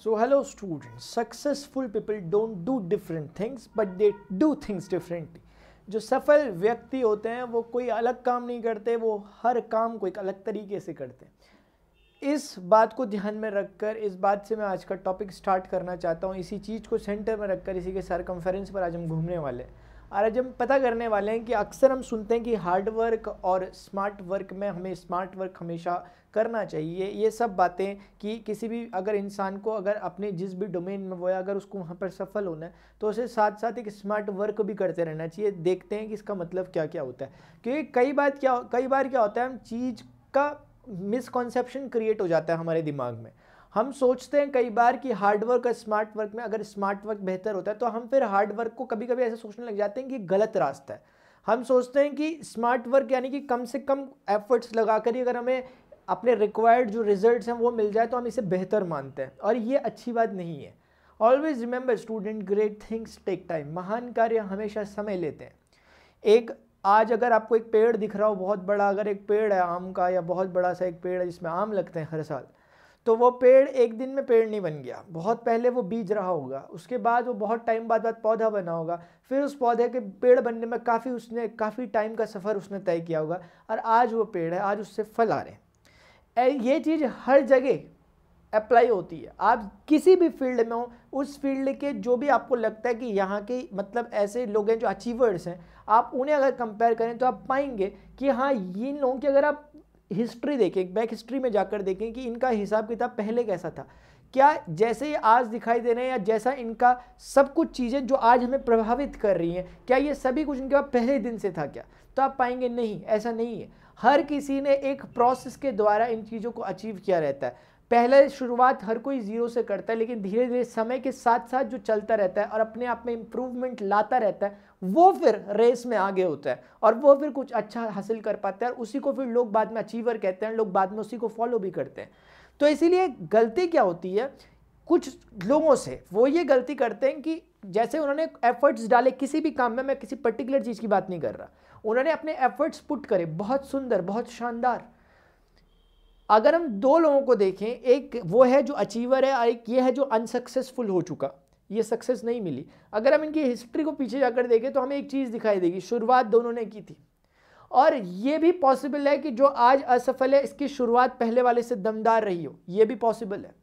So hello students, successful people don't do different things but they do things differently. जो सफल व्यक्ति होते हैं वो कोई अलग काम नहीं करते, वो हर काम को एक अलग तरीके से करते हैं। इस बात को ध्यान में रखकर इस बात से मैं आज का टॉपिक स्टार्ट करना चाहता हूँ। इसी चीज़ को सेंटर में रखकर इसी के सरकमफेरेंस पर आज हम घूमने वाले हैं। और आज हम पता करने वाले हैं कि अक्सर हम सुनते हैं कि हार्ड वर्क और स्मार्ट वर्क में हमें स्मार्ट वर्क हमेशा करना चाहिए। ये सब बातें कि किसी भी अगर इंसान को अगर अपने जिस भी डोमेन में वो है अगर उसको वहाँ पर सफल होना है तो उसे साथ साथ एक स्मार्ट वर्क भी करते रहना चाहिए। देखते हैं कि इसका मतलब क्या क्या होता है, क्योंकि कई बार क्या होता है, हम चीज़ का मिसकॉन्सेप्शन क्रिएट हो जाता है हमारे दिमाग में। हम सोचते हैं कई बार कि हार्ड वर्क और स्मार्ट वर्क में अगर स्मार्ट वर्क बेहतर होता है तो हम फिर हार्ड वर्क को कभी कभी ऐसे सोचने लग जाते हैं कि गलत रास्ता है। हम सोचते हैं कि स्मार्ट वर्क यानी कि कम से कम एफर्ट्स लगाकर ही अगर हमें अपने रिक्वायर्ड जो रिजल्ट्स हैं वो मिल जाए तो हम इसे बेहतर मानते हैं, और ये अच्छी बात नहीं है। Always remember student, great things take time. महान कार्य हमेशा समय लेते हैं। आज अगर आपको एक पेड़ दिख रहा हो बहुत बड़ा, अगर एक पेड़ है आम का या बहुत बड़ा सा एक पेड़ है जिसमें आम लगते हैं हर साल, तो वो पेड़ एक दिन में पेड़ नहीं बन गया। बहुत पहले वो बीज रहा होगा, उसके बाद वो बहुत टाइम बाद पौधा बना होगा, फिर उस पौधे के पेड़ बनने में काफ़ी टाइम का सफ़र उसने तय किया होगा, और आज वो पेड़ है, आज उससे फल आ रहे हैं। ये चीज़ हर जगह अप्लाई होती है। आप किसी भी फील्ड में हो, उस फील्ड के जो भी आपको लगता है कि यहाँ के मतलब ऐसे लोग हैं जो अचीवर्स हैं, आप उन्हें अगर कंपेयर करें तो आप पाएंगे कि हाँ, इन लोगों की अगर आप हिस्ट्री देखें, बैक हिस्ट्री में जाकर देखें कि इनका हिसाब किताब पहले कैसा था, क्या जैसे ये आज दिखाई दे रहे हैं या जैसा इनका सब कुछ चीज़ें जो आज हमें प्रभावित कर रही हैं, क्या ये सभी कुछ इनके पास पहले दिन से था क्या? तो आप पाएंगे नहीं, ऐसा नहीं है। हर किसी ने एक प्रोसेस के द्वारा इन चीज़ों को अचीव किया रहता है। पहले शुरुआत हर कोई जीरो से करता है, लेकिन धीरे धीरे समय के साथ साथ जो चलता रहता है और अपने आप में इम्प्रूवमेंट लाता रहता है, वो फिर रेस में आगे होता है और वो फिर कुछ अच्छा हासिल कर पाता है, और उसी को फिर लोग बाद में अचीवर कहते हैं, लोग बाद में उसी को फॉलो भी करते हैं। तो इसीलिए गलती क्या होती है कुछ लोगों से, वो ये गलती करते हैं कि जैसे उन्होंने एफर्ट्स डाले किसी भी काम में, मैं किसी पर्टिकुलर चीज़ की बात नहीं कर रहा, उन्होंने अपने एफर्ट्स पुट करे, बहुत सुंदर, बहुत शानदार। अगर हम दो लोगों को देखें, एक वो है जो अचीवर है और एक ये है जो अनसक्सेसफुल हो चुका, ये सक्सेस नहीं मिली। अगर हम इनकी हिस्ट्री को पीछे जाकर देखें तो हमें एक चीज़ दिखाई देगी, शुरुआत दोनों ने की थी, और ये भी पॉसिबल है कि जो आज असफल है इसकी शुरुआत पहले वाले से दमदार रही हो, ये भी पॉसिबल है।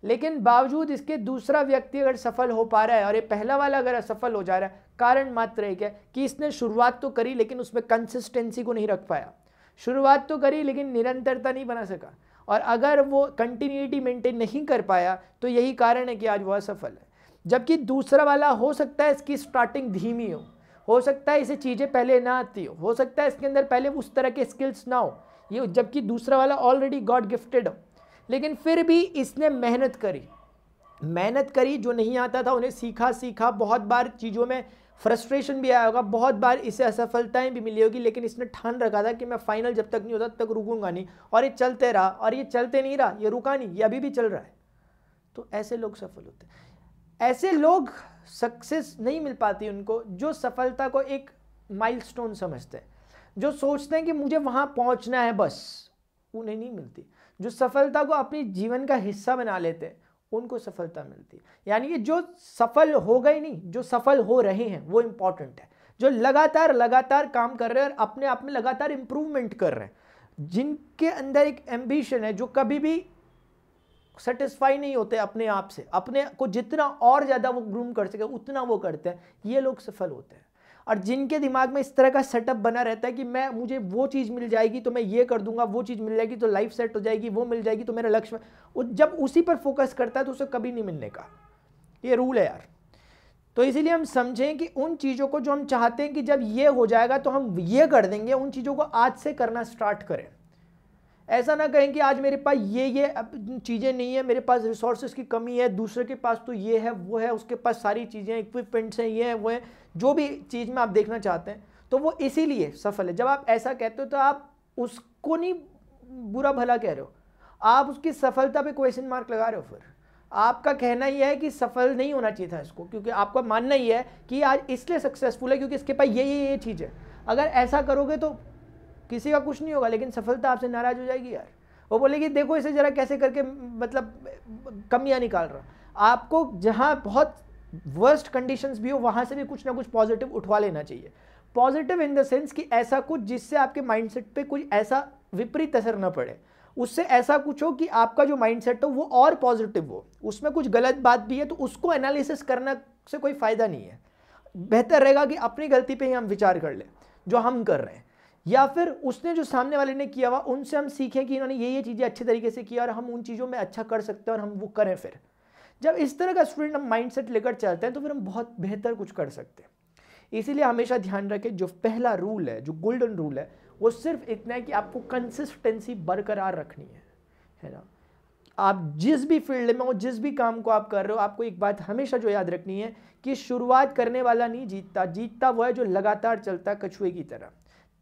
लेकिन बावजूद इसके दूसरा व्यक्ति अगर सफल हो पा रहा है और ये पहला वाला अगर असफल हो जा रहा है, कारण मात्र एक है कि इसने शुरुआत तो करी लेकिन उसमें कंसिस्टेंसी को नहीं रख पाया। शुरुआत तो करी लेकिन निरंतरता नहीं बना सका, और अगर वो कंटिन्यूटी मेंटेन नहीं कर पाया तो यही कारण है कि आज वो असफल है। जबकि दूसरा वाला हो सकता है इसकी स्टार्टिंग धीमी हो सकता है इसे चीज़ें पहले ना आती हो सकता है इसके अंदर पहले उस तरह के स्किल्स ना हो, ये जबकि दूसरा वाला ऑलरेडी गॉड गिफ्टेड हो, लेकिन फिर भी इसने मेहनत करी, जो नहीं आता था उन्हें सीखा, बहुत बार चीज़ों में फ्रस्ट्रेशन भी आया होगा, बहुत बार इसे असफलताएं भी मिली होगी, लेकिन इसने ठान रखा था कि मैं फाइनल जब तक नहीं होता तब तक रुकूंगा नहीं, और ये चलते रहा, और ये चलते नहीं रहा, ये रुका नहीं, ये अभी भी चल रहा है। तो ऐसे लोग सफल होते हैं। ऐसे लोग सक्सेस नहीं मिल पाती उनको जो सफलता को एक माइलस्टोन समझते हैं, जो सोचते हैं कि मुझे वहाँ पहुँचना है बस, उन्हें नहीं मिलती। जो सफलता को अपनी जीवन का हिस्सा बना लेते हैं उनको सफलता मिलती है। यानी कि जो सफल हो गए नहीं, जो सफल हो रहे हैं वो इंपॉर्टेंट है, जो लगातार काम कर रहे हैं और अपने आप में लगातार इंप्रूवमेंट कर रहे हैं, जिनके अंदर एक एम्बिशन है, जो कभी भी सेटिस्फाई नहीं होते अपने आप से, अपने को जितना और ज़्यादा वो ग्रूम कर सके उतना वो करते हैं, ये लोग सफल होते हैं। और जिनके दिमाग में इस तरह का सेटअप बना रहता है कि मुझे वो चीज़ मिल जाएगी तो मैं ये कर दूंगा, वो चीज़ मिल जाएगी तो लाइफ सेट हो जाएगी, वो मिल जाएगी तो मेरा लक्ष्य, जब उसी पर फोकस करता है तो उसे कभी नहीं मिलने का, ये रूल है यार। तो इसीलिए हम समझें कि उन चीज़ों को जो हम चाहते हैं कि जब ये हो जाएगा तो हम ये कर देंगे, उन चीज़ों को आज से करना स्टार्ट करें। ऐसा ना कहें कि आज मेरे पास ये चीज़ें नहीं है, मेरे पास रिसोर्सेज की कमी है, दूसरे के पास तो ये है वो है, उसके पास सारी चीज़ें इक्विपमेंट्स हैं, ये है वो है, जो भी चीज़ में आप देखना चाहते हैं, तो वो इसीलिए सफल है। जब आप ऐसा कहते हो तो आप उसको नहीं बुरा भला कह रहे हो, आप उसकी सफलता पे क्वेश्चन मार्क लगा रहे हो। फिर आपका कहना ही है कि सफल नहीं होना चाहिए था इसको, क्योंकि आपका मानना ही है कि आज इसलिए सक्सेसफुल है क्योंकि इसके पास ये चीज़ है। अगर ऐसा करोगे तो किसी का कुछ नहीं होगा, लेकिन सफलता आपसे नाराज हो जाएगी यार। वो बोलेगी देखो इसे जरा कैसे करके मतलब कमियां निकाल रहा। आपको जहां बहुत वर्स्ट कंडीशंस भी हो वहां से भी कुछ ना कुछ पॉजिटिव उठवा लेना चाहिए। पॉजिटिव इन द सेंस कि ऐसा कुछ जिससे आपके माइंडसेट पे कोई ऐसा विपरीत असर ना पड़े, उससे ऐसा कुछ हो कि आपका जो माइंडसेट हो वो और पॉजिटिव हो। उसमें कुछ गलत बात भी है तो उसको एनालिसिस करने से कोई फायदा नहीं है। बेहतर रहेगा कि अपनी गलती पे ही हम विचार कर लें जो हम कर रहे हैं, या फिर उसने जो सामने वाले ने किया हुआ उनसे हम सीखें कि इन्होंने ये चीज़ें अच्छे तरीके से किया और हम उन चीज़ों में अच्छा कर सकते हैं और हम वो करें। फिर जब इस तरह का स्टूडेंट हम माइंडसेट लेकर चलते हैं तो फिर हम बहुत बेहतर कुछ कर सकते हैं। इसीलिए हमेशा ध्यान रखें, जो पहला रूल है, जो गोल्डन रूल है, वो सिर्फ इतना है कि आपको कंसिस्टेंसी बरकरार रखनी है ना। आप जिस भी फील्ड में हो, जिस भी काम को आप कर रहे हो, आपको एक बात हमेशा जो याद रखनी है कि शुरुआत करने वाला नहीं जीतता, जीतता वो है जो लगातार चलता है कछुए की तरह।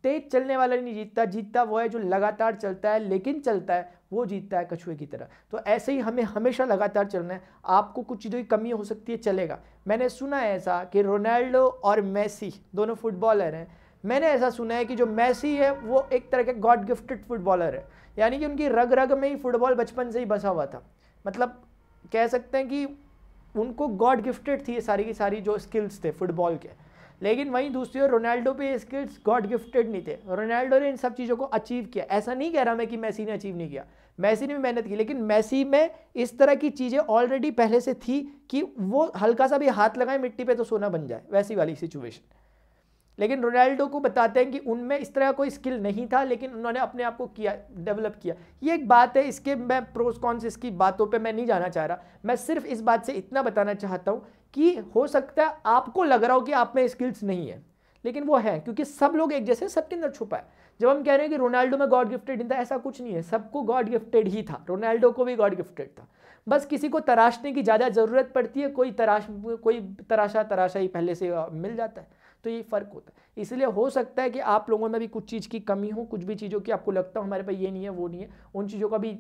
तेज चलने वाला नहीं जीतता, जीतता वो है जो लगातार चलता है लेकिन चलता है, वो जीतता है कछुए की तरह। तो ऐसे ही हमें हमेशा लगातार चलना है। आपको कुछ चीज़ों की कमी हो सकती है, चलेगा। मैंने सुना है ऐसा कि रोनाल्डो और मेसी दोनों फुटबॉलर हैं। मैंने ऐसा सुना है कि जो मेसी है वो एक तरह के गॉड गिफ्टेड फुटबॉलर है, यानी कि उनकी रग रग में ही फुटबॉल बचपन से ही बसा हुआ था। मतलब कह सकते हैं कि उनको गॉड गिफ्टेड थी ये सारी की सारी जो स्किल्स थे फुटबॉल के। लेकिन वहीं दूसरी ओर रोनाल्डो पे ये स्किल्स गॉड गिफ्टेड नहीं थे। रोनाल्डो ने इन सब चीज़ों को अचीव किया। ऐसा नहीं कह रहा मैं कि मेसी ने अचीव नहीं किया, मेसी ने भी मेहनत की, लेकिन मेसी में इस तरह की चीज़ें ऑलरेडी पहले से थी कि वो हल्का सा भी हाथ लगाए मिट्टी पे तो सोना बन जाए, वैसी वाली सिचुएशन। लेकिन रोनाल्डो को बताते हैं कि उनमें इस तरह कोई स्किल नहीं था, लेकिन उन्होंने अपने आप को किया, डेवलप किया। ये एक बात है, इसके मैं प्रोस कॉन्स इसकी बातों पे मैं नहीं जाना चाह रहा। मैं सिर्फ इस बात से इतना बताना चाहता हूँ कि हो सकता है आपको लग रहा हो कि आप में स्किल्स नहीं है, लेकिन वो है, क्योंकि सब लोग एक जैसे, सबके अंदर छुपा है। जब हम कह रहे हैं कि रोनाल्डो में गॉड गिफ्टेड नहीं था, ऐसा कुछ नहीं है, सबको गॉड गिफ्टेड ही था। रोनाल्डो को भी गॉड गिफ्टेड था, बस किसी को तराशने की ज़्यादा ज़रूरत पड़ती है, कोई तराशा ही पहले से मिल जाता है। तो ये फ़र्क होता है। इसलिए हो सकता है कि आप लोगों में भी कुछ चीज़ की कमी हो, कुछ भी चीज़ों की आपको लगता हो हमारे पास ये नहीं है वो नहीं है, उन चीज़ों का भी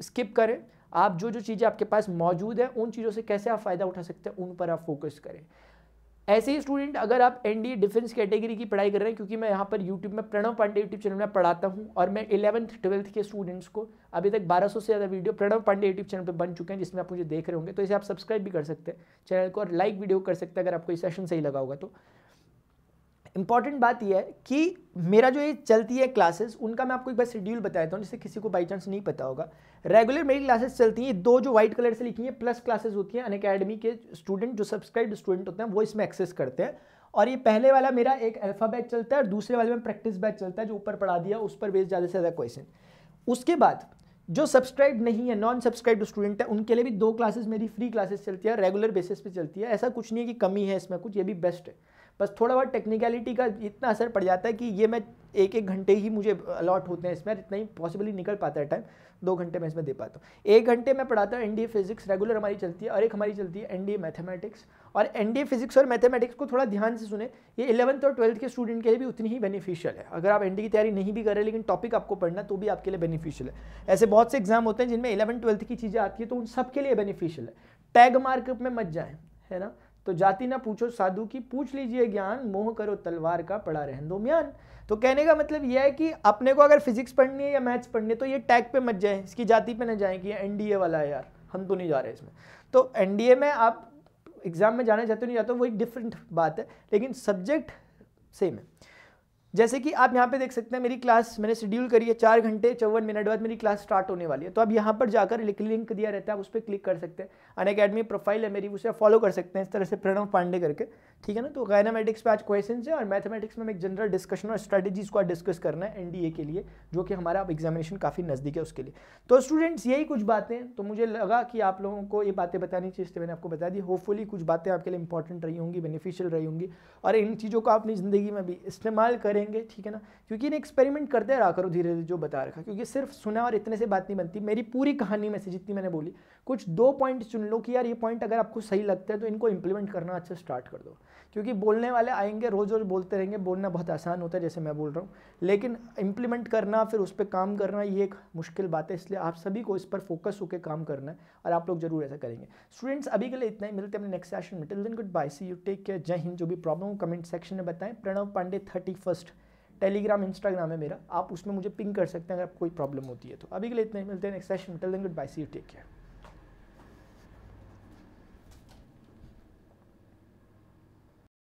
स्किप करें। आप जो जो चीज़ें आपके पास मौजूद है उन चीज़ों से कैसे आप फ़ायदा उठा सकते हैं उन पर आप फोकस करें। ऐसे ही स्टूडेंट अगर आप एनडीए डिफेंस कैटेगरी की पढ़ाई कर रहे हैं, क्योंकि मैं यहाँ पर यूट्यूब में प्रणव पांडे यूट्यूब चैनल में पढ़ाता हूँ और मैं 11th 12th के स्टूडेंट्स को अभी तक 1200 से ज़्यादा video Pranav Pandey YouTube channel पे बन चुके हैं, जिसमें आप मुझे देख रहे होंगे। तो इसे आप सब्सक्राइब भी कर सकते हैं चैनल को और लाइक वीडियो कर सकते हैं अगर आपको ये सेशन सही लगा होगा। तो इंपॉर्टेंट बात यह है कि मेरा जो ये चलती है क्लासेस, उनका मैं आपको एक बार शेड्यूल बता देता हूँ जिससे किसी को बाई चांस नहीं पता होगा। रेगुलर मेरी क्लासेस चलती हैं, दो जो व्हाइट कलर से लिखी हैं प्लस क्लासेस होती हैं। अनअकैडमी के स्टूडेंट जो सब्सक्राइब्ड स्टूडेंट होते हैं वो इसमें एक्सेस करते हैं। और ये पहले वाला मेरा एक अल्फा बैच चलता है और दूसरे वाले में प्रैक्टिस बैच चलता है, जो ऊपर पढ़ा दिया उस पर बेस ज़्यादा से ज़्यादा क्वेश्चन। उसके बाद जो सब्सक्राइब नहीं है, नॉन सब्सक्राइब स्टूडेंट है, उनके लिए भी 2 क्लासेस मेरी फ्री क्लासेस चलती है, रेगुलर बेसिस पे चलती है। ऐसा कुछ नहीं है कि कमी है इसमें कुछ, ये भी बेस्ट है। बस थोड़ा बहुत टेक्निकलिटी का इतना असर पड़ जाता है कि ये मैं 1-1 घंटे ही मुझे अलॉट होते हैं इसमें, इतना ही पॉसिबली निकल पाता है टाइम, 2 घंटे मैं इसमें दे पाता हूँ। 1 घंटे में पढ़ाता हूँ एनडीए फिजिक्स, रेगुलर हमारी चलती है, और एक हमारी चलती है एनडीए मैथमेटिक्स। और एनडीए फिजिक्स और मैथमेटिक्स को थोड़ा ध्यान से सुने, ये 11th और 12th के स्टूडेंट के लिए भी उतनी ही बेनिफिशियल है। अगर आप एनडीए की तैयारी नहीं भी कर रहे लेकिन टॉपिक आपको पढ़ना तो भी आपके लिए बेनिफिशियल है। ऐसे बहुत से एग्जाम होते हैं जिनमें 11th 12th की चीज़ें आती है, तो उन सब के लिए बेनिफिशियल है। टैग मार्कअप में मत जाए, है ना। तो जाति ना पूछो साधु की, पूछ लीजिए ज्ञान, मोह करो तलवार का, पड़ा रहन दो म्यान। तो कहने का मतलब यह है कि अपने को अगर फिजिक्स पढ़नी है या मैथ्स पढ़नी है तो ये टैग पे मत जाए, इसकी जाति पे न जाए कि एनडीए वाला है यार, हम तो नहीं जा रहे इसमें। तो एनडीए में आप एग्जाम में जाना चाहते हो नहीं जाते हो वो एक डिफरेंट बात है, लेकिन सब्जेक्ट सेम है। जैसे कि आप यहाँ पे देख सकते हैं मेरी क्लास मैंने शेड्यूल करी है, 4 घंटे 54 मिनट बाद मेरी क्लास स्टार्ट होने वाली है। तो आप यहाँ पर जाकर लिंक दिया रहता है, उस पर क्लिक कर सकते हैं। अनअकैडमी प्रोफाइल है मेरी, उसे फॉलो कर सकते हैं इस तरह से, प्रणव पांडे करके, ठीक है ना। तो गायनामेटिक्स पे आज क्वेश्चन है और मैथमेटिक्स में एक जनरल डिस्कशन और स्ट्रेटेजीज को डिस्कस करना है एनडीए के लिए, जो कि हमारा अब एग्जामिनेशन काफ़ी नज़दीक है उसके लिए। तो स्टूडेंट्स यही कुछ बातें, तो मुझे लगा कि आप लोगों को ये बातें बतानी चाहिए, इसलिए मैंने आपको बता दी। होपफुली कुछ बातें आपके लिए इंपॉर्टेंट रही होंगी, बेनिफिशियल रही होंगी, और इन चीज़ों को अपनी ज़िंदगी में भी इस्तेमाल करेंगे, ठीक है ना। क्योंकि इन्हें एक्सपेरिमेंट करते रहा करो धीरे धीरे, जो बता रखा, क्योंकि सिर्फ सुना और इतने से बात नहीं बनती। मेरी पूरी कहानी में से जितनी मैंने बोली, कुछ 2 पॉइंट चुन लो कि यार ये पॉइंट अगर आपको सही लगता है तो इनको इंप्लीमेंट करना अच्छा स्टार्ट कर दो। क्योंकि बोलने वाले आएंगे, रोज़ रोज़ बोलते रहेंगे, बोलना बहुत आसान होता है जैसे मैं बोल रहा हूँ, लेकिन इंप्लीमेंट करना, फिर उस पर काम करना, ये एक मुश्किल बात है। इसलिए आप सभी को इस पर फोकस होकर काम करना है और आप लोग जरूर ऐसा करेंगे। स्टूडेंट्स अभी के लिए इतना ही, मिलते हैं अपने नेक्स्ट सेशन में। Till then goodbye, see you, take care, जय हिंद। जो भी प्रॉब्लम हो कमेंट सेक्शन में बताएं। प्रणव पांडे 31 टेलीग्राम इंस्टाग्राम है मेरा, आप उसमें मुझे पिंग कर सकते हैं अगर कोई प्रॉब्लम होती है तो। अभी के लिए इतना ही, मिलते हैं next session, till then goodbye, see you, take care.